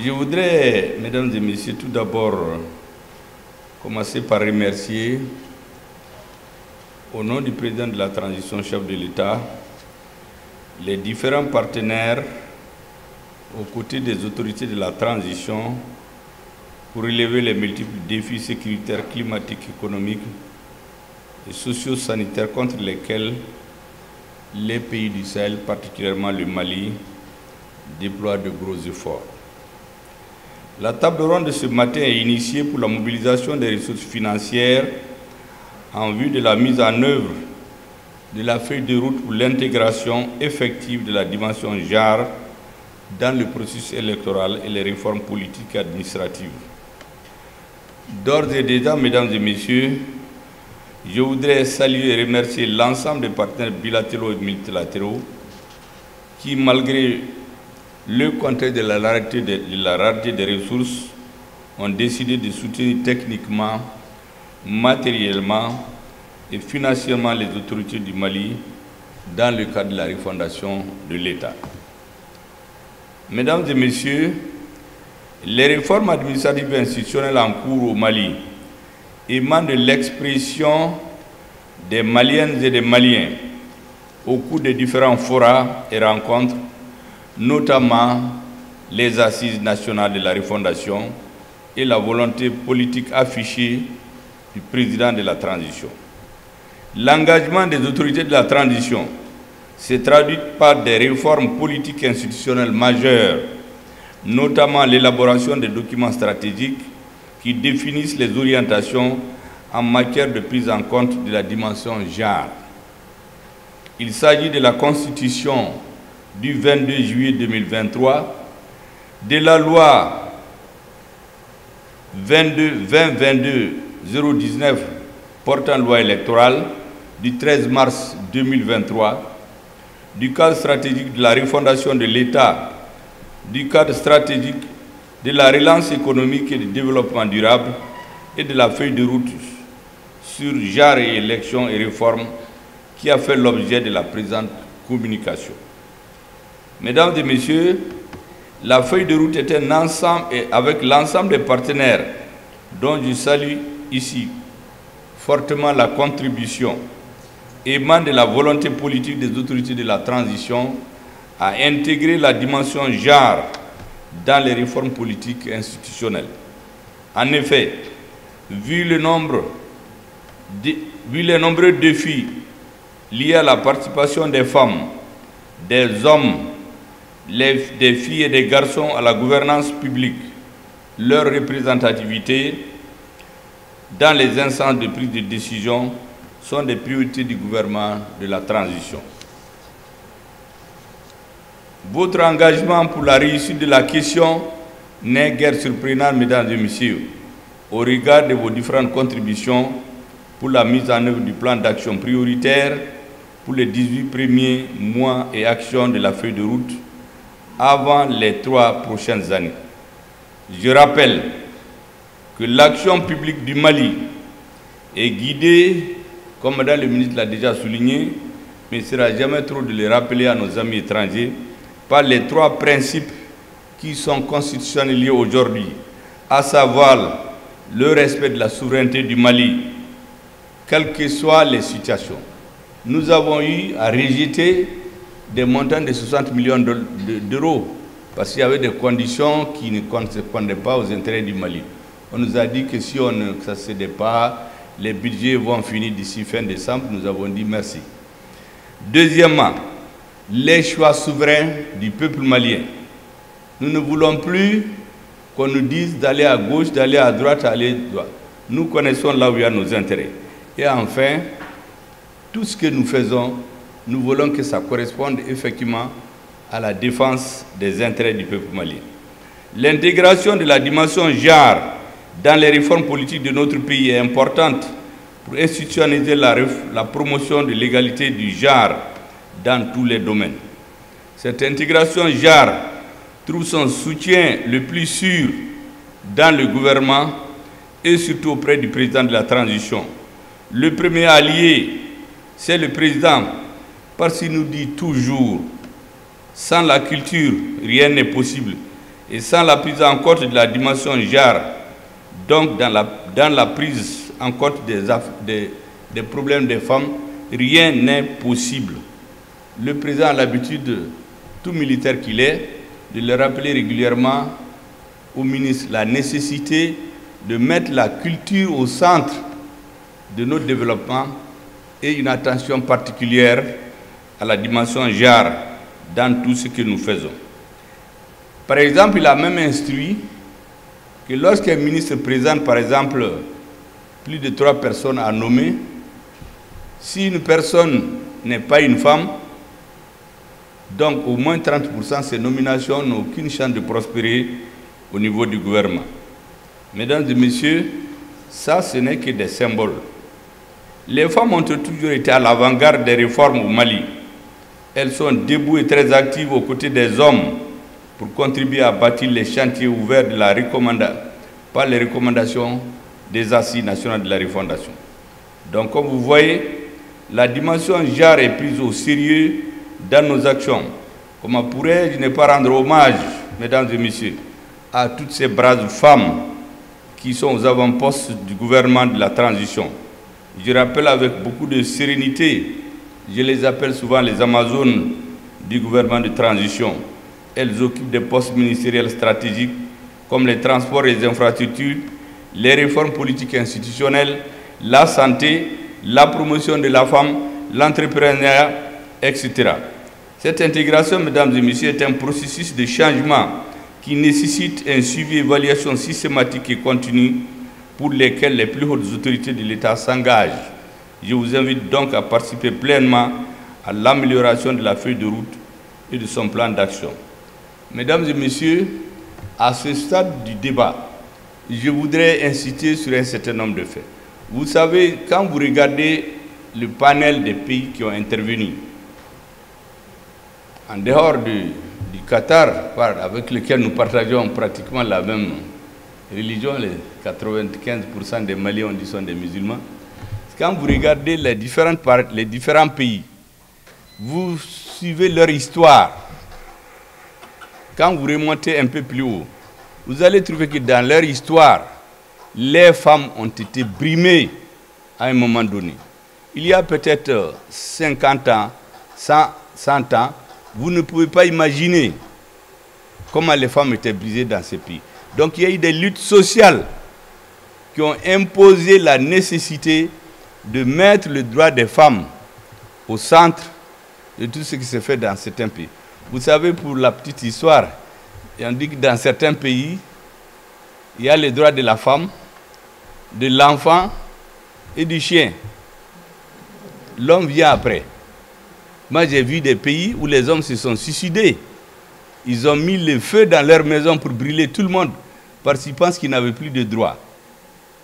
Je voudrais, mesdames et messieurs, tout d'abord commencer par remercier, au nom du président de la transition, chef de l'État, les différents partenaires aux côtés des autorités de la transition pour relever les multiples défis sécuritaires, climatiques, économiques et socio-sanitaires contre lesquels les pays du Sahel, particulièrement le Mali, déploient de gros efforts. La table ronde de ce matin est initiée pour la mobilisation des ressources financières en vue de la mise en œuvre de la feuille de route pour l'intégration effective de la dimension genre dans le processus électoral et les réformes politiques et administratives. D'ores et déjà, mesdames et messieurs, je voudrais saluer et remercier l'ensemble des partenaires bilatéraux et multilatéraux qui, malgré le contexte de la rareté des ressources, ont décidé de soutenir techniquement, matériellement et financièrement les autorités du Mali dans le cadre de la refondation de l'État. Mesdames et messieurs, les réformes administratives et institutionnelles en cours au Mali émanent de l'expression des Maliennes et des Maliens au cours des différents forats et rencontres, notamment les assises nationales de la refondation et la volonté politique affichée du président de la transition. L'engagement des autorités de la transition s'est traduit par des réformes politiques et institutionnelles majeures, notamment l'élaboration des documents stratégiques qui définissent les orientations en matière de prise en compte de la dimension genre. Il s'agit de la Constitution du 22 juillet 2023, de la loi 2022-019 portant loi électorale du 13 mars 2023, du cadre stratégique de la refondation de l'État, du cadre stratégique de la relance économique et du développement durable et de la feuille de route sur genre et élections et réformes qui a fait l'objet de la présente communication. Mesdames et messieurs, la feuille de route est un ensemble et avec l'ensemble des partenaires dont je salue ici fortement la contribution émane de la volonté politique des autorités de la transition à intégrer la dimension genre dans les réformes politiques et institutionnelles. En effet, vu les nombreux défis liés à la participation des femmes, des hommes, des filles et des garçons à la gouvernance publique, leur représentativité dans les instances de prise de décision sont des priorités du gouvernement de la transition. Votre engagement pour la réussite de la question n'est guère surprenant, mesdames et messieurs, au regard de vos différentes contributions pour la mise en œuvre du plan d'action prioritaire pour les 18 premiers mois et actions de la feuille de route avant les 3 prochaines années. Je rappelle que l'action publique du Mali est guidée, comme Madame le ministre l'a déjà souligné, mais il ne sera jamais trop de le rappeler à nos amis étrangers, par les 3 principes qui sont constitutionnels aujourd'hui, à savoir le respect de la souveraineté du Mali, quelles que soient les situations. Nous avons eu à rejeter des montants de 60 millions d'euros parce qu'il y avait des conditions qui ne correspondaient pas aux intérêts du Mali. On nous a dit que si on ne s'accédait pas, les budgets vont finir d'ici fin décembre. Nous avons dit merci. Deuxièmement, les choix souverains du peuple malien. Nous ne voulons plus qu'on nous dise d'aller à gauche, d'aller à droite, d'aller à droite. Nous connaissons là où il y a nos intérêts. Et enfin, tout ce que nous faisons, nous voulons que ça corresponde effectivement à la défense des intérêts du peuple malien. L'intégration de la dimension genre dans les réformes politiques de notre pays est importante pour institutionnaliser la promotion de l'égalité du genre dans tous les domaines. Cette intégration genre trouve son soutien le plus sûr dans le gouvernement et surtout auprès du président de la transition. Le premier allié, c'est le président, parce qu'il nous dit toujours, sans la culture, rien n'est possible. Et sans la prise en compte de la dimension genre, donc dans la prise en compte des problèmes des femmes, rien n'est possible. Le président a l'habitude, tout militaire qu'il est, de le rappeler régulièrement au ministre la nécessité de mettre la culture au centre de notre développement et une attention particulière à la dimension genre dans tout ce que nous faisons. Par exemple, il a même instruit que lorsqu'un ministre présente, par exemple, plus de 3 personnes à nommer, si une personne n'est pas une femme, donc au moins 30% de ces nominations n'ont aucune chance de prospérer au niveau du gouvernement. Mesdames et messieurs, ça ce n'est que des symboles. Les femmes ont toujours été à l'avant-garde des réformes au Mali. Elles sont debout et très actives aux côtés des hommes pour contribuer à bâtir les chantiers ouverts par les recommandations des Assises nationales de la refondation. Donc, comme vous voyez, la dimension genre est prise au sérieux dans nos actions. Comment pourrais-je ne pas rendre hommage, mesdames et messieurs, à toutes ces braves femmes qui sont aux avant-postes du gouvernement de la transition. Je rappelle avec beaucoup de sérénité, je les appelle souvent les Amazones du gouvernement de transition. Elles occupent des postes ministériels stratégiques comme les transports et les infrastructures, les réformes politiques et institutionnelles, la santé, la promotion de la femme, l'entrepreneuriat, etc. Cette intégration, mesdames et messieurs, est un processus de changement qui nécessite un suivi et évaluation systématique et continue pour lesquels les plus hautes autorités de l'État s'engagent. Je vous invite donc à participer pleinement à l'amélioration de la feuille de route et de son plan d'action. Mesdames et messieurs, à ce stade du débat, je voudrais insister sur un certain nombre de faits. Vous savez, quand vous regardez le panel des pays qui ont intervenu, en dehors du Qatar, avec lequel nous partageons pratiquement la même religion, les 95% des Maliens sont des musulmans, quand vous regardez les différents pays, vous suivez leur histoire. Quand vous remontez un peu plus haut, vous allez trouver que dans leur histoire, les femmes ont été brimées à un moment donné. Il y a peut-être 50 ans, 100 ans, vous ne pouvez pas imaginer comment les femmes étaient brisées dans ces pays. Donc il y a eu des luttes sociales qui ont imposé la nécessité de mettre le droit des femmes au centre de tout ce qui se fait dans certains pays. Vous savez, pour la petite histoire, on dit que dans certains pays, il y a les droits de la femme, de l'enfant et du chien. L'homme vient après. Moi, j'ai vu des pays où les hommes se sont suicidés. Ils ont mis le feu dans leur maison pour brûler tout le monde parce qu'ils pensent qu'ils n'avaient plus de droits.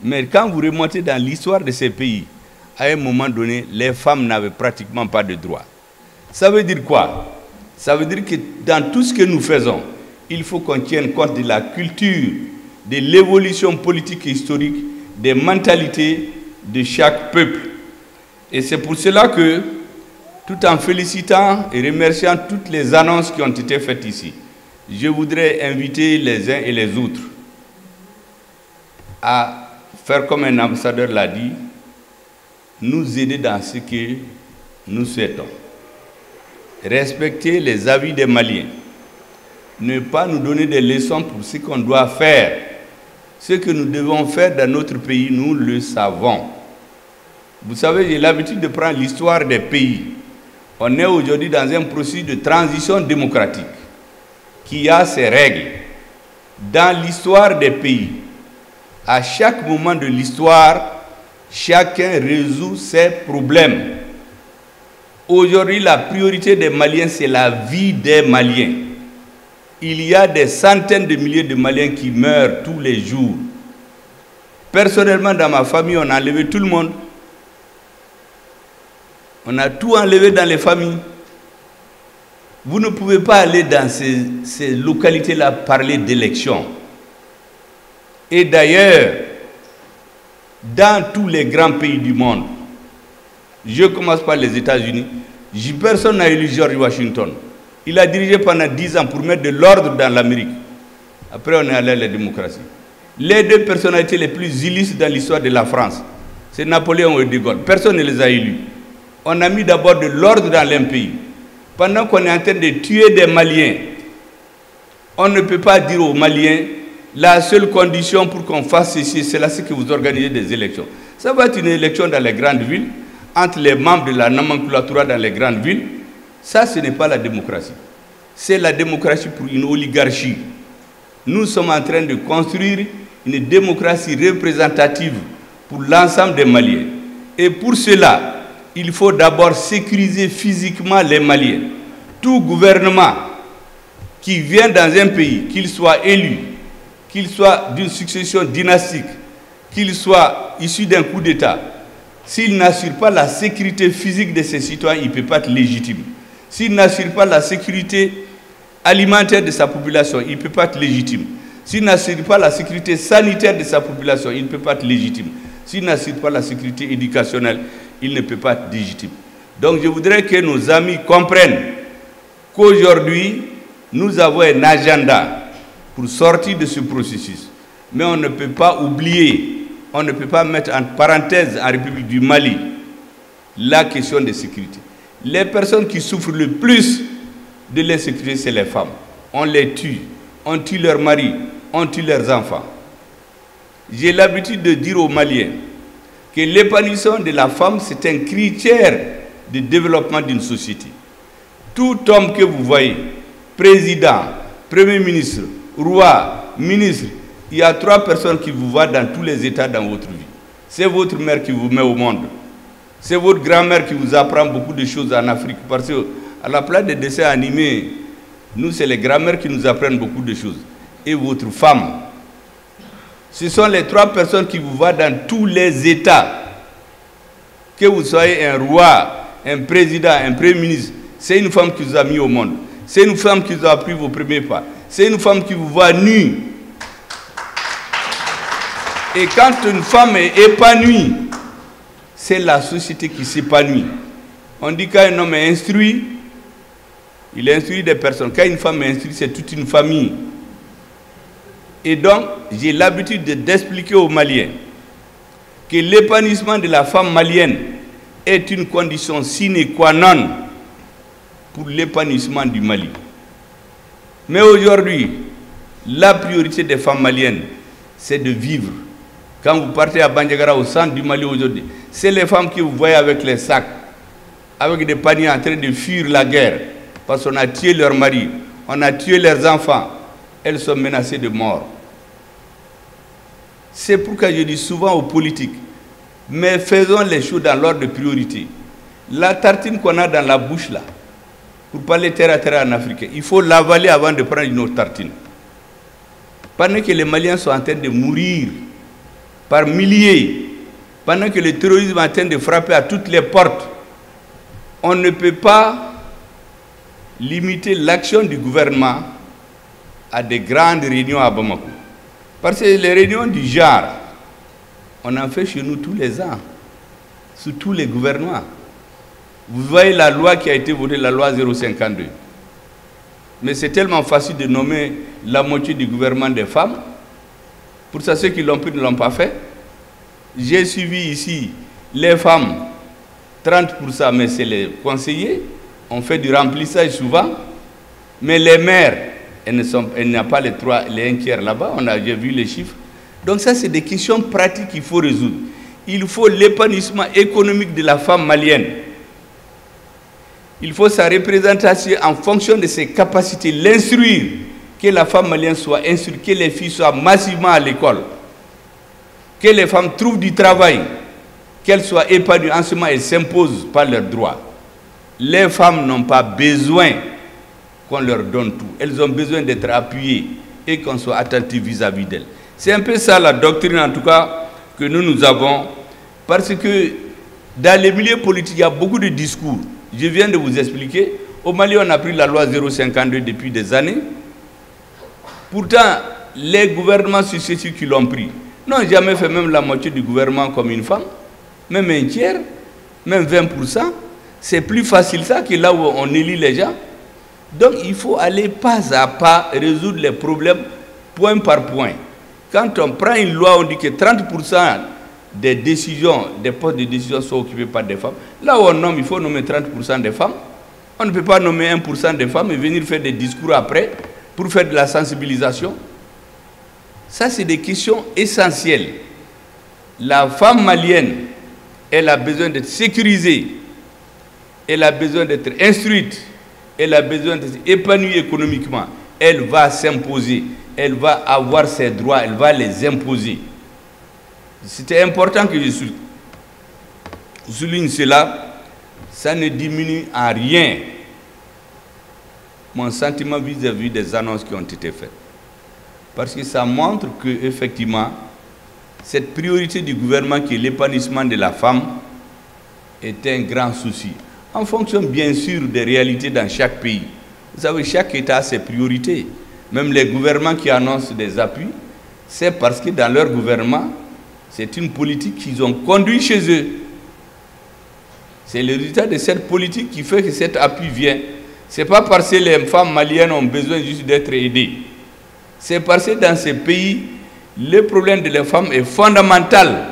Mais quand vous remontez dans l'histoire de ces pays, à un moment donné, les femmes n'avaient pratiquement pas de droits. Ça veut dire quoi? Ça veut dire que dans tout ce que nous faisons, il faut qu'on tienne compte de la culture, de l'évolution politique et historique, des mentalités de chaque peuple. Et c'est pour cela que, tout en félicitant et remerciant toutes les annonces qui ont été faites ici, je voudrais inviter les uns et les autres à faire comme un ambassadeur l'a dit, nous aider dans ce que nous souhaitons. Respecter les avis des Maliens. Ne pas nous donner des leçons pour ce qu'on doit faire. Ce que nous devons faire dans notre pays, nous le savons. Vous savez, j'ai l'habitude de prendre l'histoire des pays. On est aujourd'hui dans un processus de transition démocratique qui a ses règles. Dans l'histoire des pays, à chaque moment de l'histoire, chacun résout ses problèmes. Aujourd'hui, la priorité des Maliens, c'est la vie des Maliens. Il y a des centaines de milliers de Maliens qui meurent tous les jours. Personnellement, dans ma famille, on a enlevé tout le monde. On a tout enlevé dans les familles. Vous ne pouvez pas aller dans ces localités-là parler d'élections. Et d'ailleurs, dans tous les grands pays du monde, je commence par les États-Unis, personne n'a élu George Washington. Il a dirigé pendant 10 ans pour mettre de l'ordre dans l'Amérique. Après, on est allé à la démocratie. Les deux personnalités les plus illustres dans l'histoire de la France, c'est Napoléon et De Gaulle. Personne ne les a élus. On a mis d'abord de l'ordre dans un pays. Pendant qu'on est en train de tuer des Maliens, on ne peut pas dire aux Maliens, la seule condition pour qu'on fasse ceci, c'est là, c'est que vous organisez des élections. Ça va être une élection dans les grandes villes, entre les membres de la nomenclature dans les grandes villes. Ça, ce n'est pas la démocratie. C'est la démocratie pour une oligarchie. Nous sommes en train de construire une démocratie représentative pour l'ensemble des Maliens. Et pour cela, il faut d'abord sécuriser physiquement les Maliens. Tout gouvernement qui vient dans un pays, qu'il soit élu, qu'il soit d'une succession dynastique, qu'il soit issu d'un coup d'État, s'il n'assure pas la sécurité physique de ses citoyens, il ne peut pas être légitime. S'il n'assure pas la sécurité alimentaire de sa population, il ne peut pas être légitime. S'il n'assure pas la sécurité sanitaire de sa population, il ne peut pas être légitime. S'il n'assure pas la sécurité éducationnelle, il ne peut pas être légitime. Donc je voudrais que nos amis comprennent qu'aujourd'hui, nous avons un agenda pour sortir de ce processus. Mais on ne peut pas oublier, on ne peut pas mettre en parenthèse en République du Mali la question de sécurité. Les personnes qui souffrent le plus de l'insécurité, c'est les femmes. On les tue, on tue leurs maris, on tue leurs enfants. J'ai l'habitude de dire aux Maliens que l'épanouissement de la femme, c'est un critère de développement d'une société. Tout homme que vous voyez, président, premier ministre, roi, ministre, il y a 3 personnes qui vous voient dans tous les états dans votre vie. C'est votre mère qui vous met au monde. C'est votre grand-mère qui vous apprend beaucoup de choses en Afrique. Parce qu'à la place des dessins animés, nous, c'est les grand-mères qui nous apprennent beaucoup de choses. Et votre femme. Ce sont les 3 personnes qui vous voient dans tous les états. Que vous soyez un roi, un président, un premier ministre, c'est une femme qui vous a mis au monde. C'est une femme qui vous a pris vos premiers pas. C'est une femme qui vous voit nue. Et quand une femme est épanouie, c'est la société qui s'épanouit. On dit qu'un homme est instruit, il instruit des personnes. Quand une femme est instruite, c'est toute une famille. Et donc, j'ai l'habitude d'expliquer aux Maliens que l'épanouissement de la femme malienne est une condition sine qua non pour l'épanouissement du Mali. Mais aujourd'hui, la priorité des femmes maliennes, c'est de vivre. Quand vous partez à Bandiagara, au centre du Mali aujourd'hui, c'est les femmes que vous voyez avec les sacs, avec des paniers en train de fuir la guerre, parce qu'on a tué leurs maris, on a tué leurs enfants. Elles sont menacées de mort. C'est pourquoi je dis souvent aux politiques, mais faisons les choses dans l'ordre de priorité. La tartine qu'on a dans la bouche là, pour parler terre à terre en Afrique, il faut l'avaler avant de prendre une autre tartine. Pendant que les Maliens sont en train de mourir par milliers, pendant que le terrorisme est en train de frapper à toutes les portes, on ne peut pas limiter l'action du gouvernement à des grandes réunions à Bamako. Parce que les réunions du genre, on en fait chez nous tous les ans, sous tous les gouvernements. Vous voyez la loi qui a été votée, la loi 052. Mais c'est tellement facile de nommer la moitié du gouvernement des femmes. Pour ça, ceux qui l'ont pris ne l'ont pas fait. J'ai suivi ici les femmes, 30%, mais c'est les conseillers. On fait du remplissage souvent. Mais les maires, elles n'ont pas les 1 tiers là-bas. J'ai vu les chiffres. Donc ça, c'est des questions pratiques qu'il faut résoudre. Il faut l'épanouissement économique de la femme malienne. Il faut sa représentation en fonction de ses capacités, l'instruire, que la femme malienne soit instruite, que les filles soient massivement à l'école, que les femmes trouvent du travail, qu'elles soient épanouies. En ce moment, elles s'imposent par leurs droits. Les femmes n'ont pas besoin qu'on leur donne tout. Elles ont besoin d'être appuyées et qu'on soit attentif vis-à-vis d'elles. C'est un peu ça la doctrine, en tout cas, que nous avons, parce que dans les milieux politiques, il y a beaucoup de discours. Je viens de vous expliquer. Au Mali, on a pris la loi 052 depuis des années. Pourtant, les gouvernements successifs qui l'ont pris n'ont jamais fait même la moitié du gouvernement comme une femme, même 1 tiers, même 20%. C'est plus facile ça que là où on élit les gens. Donc, il faut aller pas à pas résoudre les problèmes point par point. Quand on prend une loi, on dit que 30% des décisions, des postes de décision sont occupés par des femmes. Là où on nomme, il faut nommer 30% des femmes. On ne peut pas nommer 1% des femmes et venir faire des discours après pour faire de la sensibilisation. Ça, c'est des questions essentielles. La femme malienne, elle a besoin d'être sécurisée, elle a besoin d'être instruite, elle a besoin d'être épanouie économiquement. Elle va s'imposer, elle va avoir ses droits, elle va les imposer. C'était important que je souligne cela. Ça ne diminue en rien mon sentiment vis-à-vis des annonces qui ont été faites. Parce que ça montre qu'effectivement, cette priorité du gouvernement qui est l'épanouissement de la femme est un grand souci. En fonction bien sûr des réalités dans chaque pays. Vous savez, chaque État a ses priorités. Même les gouvernements qui annoncent des appuis, c'est parce que dans leur gouvernement, c'est une politique qu'ils ont conduite chez eux. C'est le résultat de cette politique qui fait que cet appui vient. Ce n'est pas parce que les femmes maliennes ont besoin juste d'être aidées. C'est parce que dans ces pays, le problème de les femmes est fondamental.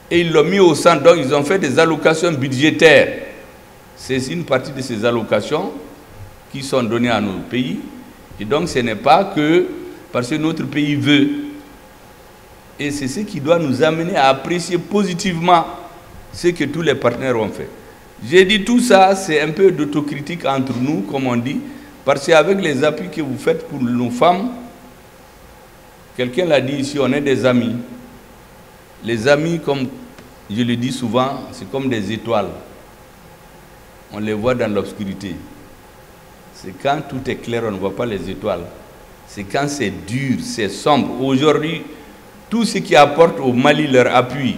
Et ils l'ont mis au centre, donc ils ont fait des allocations budgétaires. C'est une partie de ces allocations qui sont données à nos pays. Et donc ce n'est pas que parce que notre pays veut. Et c'est ce qui doit nous amener à apprécier positivement ce que tous les partenaires ont fait. J'ai dit tout ça, c'est un peu d'autocritique entre nous, comme on dit, parce qu'avec les appuis que vous faites pour nos femmes, quelqu'un l'a dit ici, on est des amis. Les amis, comme je le dis souvent, c'est comme des étoiles. On les voit dans l'obscurité. C'est quand tout est clair, on ne voit pas les étoiles. C'est quand c'est dur, c'est sombre. Aujourd'hui, tout ce qui apporte au Mali leur appui,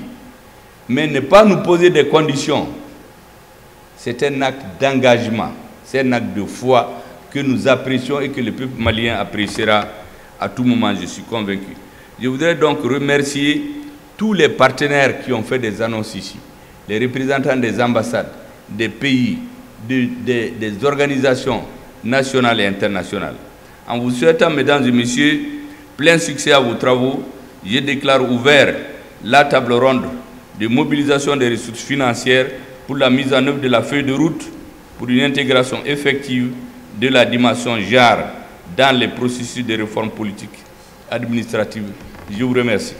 mais ne pas nous poser des conditions, c'est un acte d'engagement, c'est un acte de foi que nous apprécions et que le peuple malien appréciera à tout moment, je suis convaincu. Je voudrais donc remercier tous les partenaires qui ont fait des annonces ici, les représentants des ambassades, des pays, des organisations nationales et internationales. En vous souhaitant, mesdames et messieurs, plein succès à vos travaux, je déclare ouvert la table ronde de mobilisation des ressources financières pour la mise en œuvre de la feuille de route pour une intégration effective de la dimension genre dans les processus de réforme politique administrative. Je vous remercie.